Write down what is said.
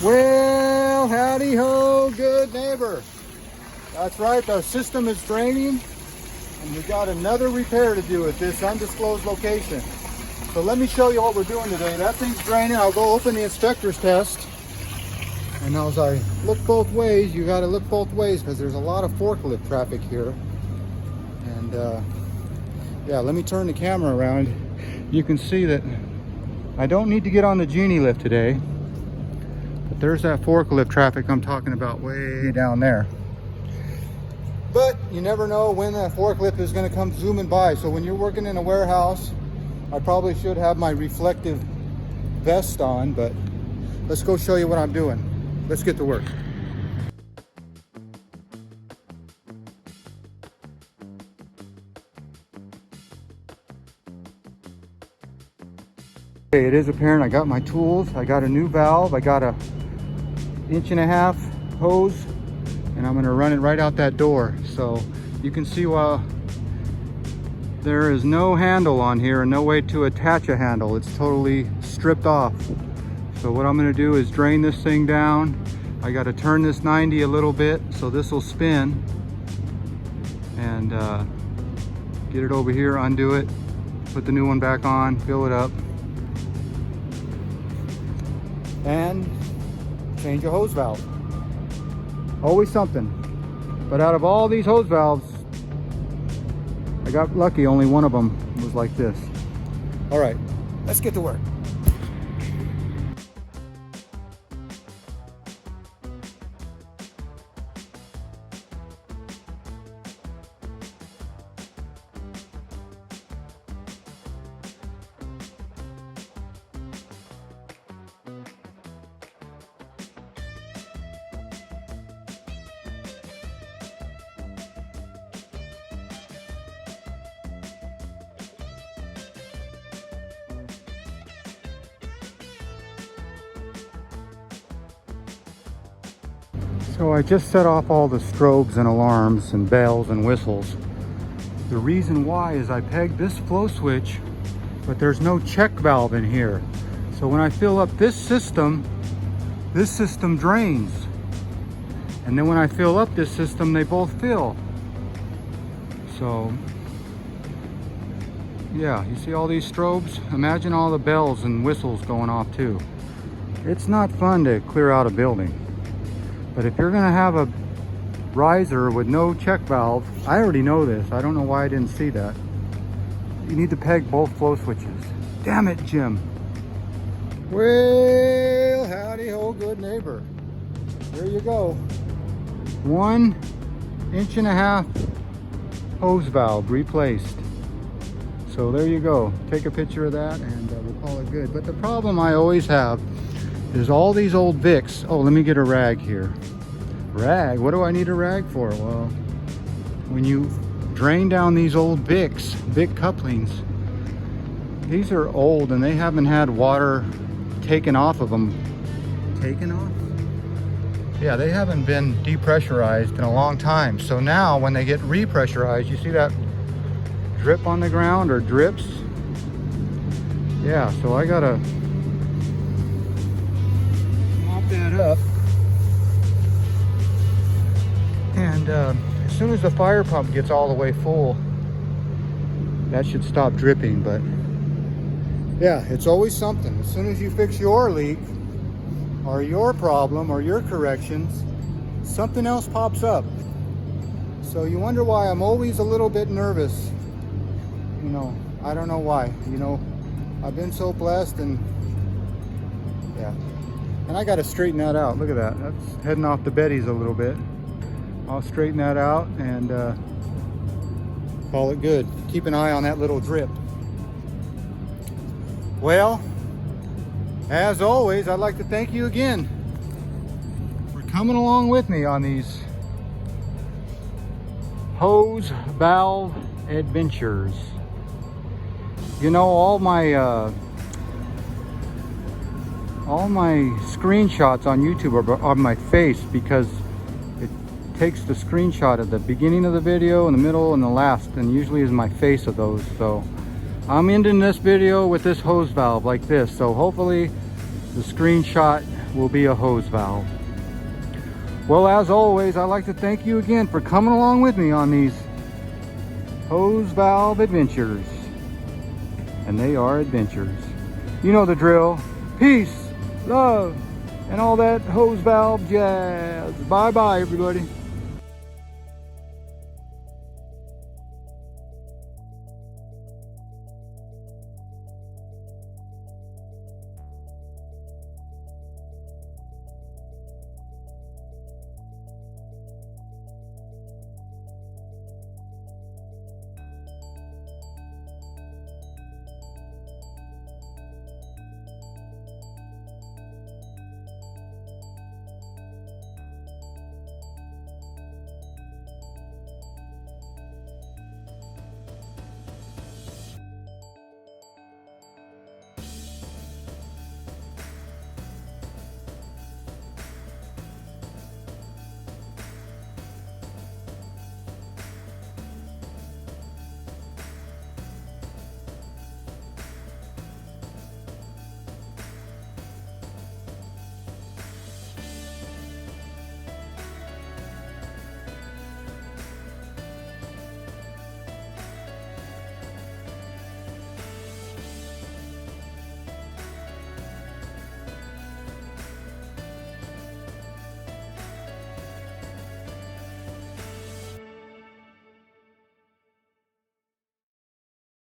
Well, howdy ho, good neighbor. That's right, our system is draining and we got another repair to do at this undisclosed location. So let me show you what we're doing today. That thing's draining. I'll go open the inspector's test. And as I look both ways, you gotta look both ways because there's a lot of forklift traffic here. And yeah, let me turn the camera around. You can see that I don't need to get on the genie lift today. But there's that forklift traffic I'm talking about way down there. But you never know when that forklift is going to come zooming by. So when you're working in a warehouse, I probably should have my reflective vest on, but let's go show you what I'm doing. Let's get to work. Okay, it is apparent I got my tools. I got a new valve. I got a 1.5 inch hose, and I'm going to run it right out that door. So you can see while there is no handle on here and no way to attach a handle, it's totally stripped off. So what I'm going to do is drain this thing down. I got to turn this 90 a little bit so this will spin, and get it over here, undo it, put the new one back on, fill it up, and change a hose valve. Always something. But out of all these hose valves, I got lucky, only one of them was like this. All right, let's get to work. So I just set off all the strobes and alarms and bells and whistles. The reason why is I pegged this flow switch, but there's no check valve in here. So when I fill up this system drains. And then when I fill up this system, they both fill. So yeah, you see all these strobes? Imagine all the bells and whistles going off too. It's not fun to clear out a building. But if you're gonna have a riser with no check valve, I already know this. I don't know why I didn't see that. You need to peg both flow switches. Damn it, Jim. Well, howdy ho, good neighbor. There you go. 1.5 inch hose valve replaced. So there you go. Take a picture of that and we'll call it good. But the problem I always have is all these old Vicks. Oh, let me get a rag here. Rag? What do I need a rag for? Well, when you drain down these old Vicks, Vic couplings, these are old and they haven't had water taken off of them. Taken off? Yeah, they haven't been depressurized in a long time. So now when they get repressurized, you see that drip on the ground or drips? Yeah, so I gotta that up, and as soon as the fire pump gets all the way full, that should stop dripping. But yeah, it's always something. As soon as you fix your leak or your problem or your corrections, something else pops up. So you wonder why I'm always a little bit nervous. You know, I don't know why. You know, I've been so blessed, and yeah. And I got to straighten that out. Look at that. That's heading off the Betty's a little bit. I'll straighten that out and call it good. Keep an eye on that little drip. Well, as always, I'd like to thank you again for coming along with me on these hose valve adventures. You know, all my screenshots on YouTube are on my face because it takes the screenshot at the beginning of the video, in the middle, and the last, and usually is my face of those. So I'm ending this video with this hose valve like this. So hopefully the screenshot will be a hose valve. Well, as always, I'd like to thank you again for coming along with me on these hose valve adventures. And they are adventures. You know the drill. Peace, love, and all that hose valve jazz. Bye-bye, everybody.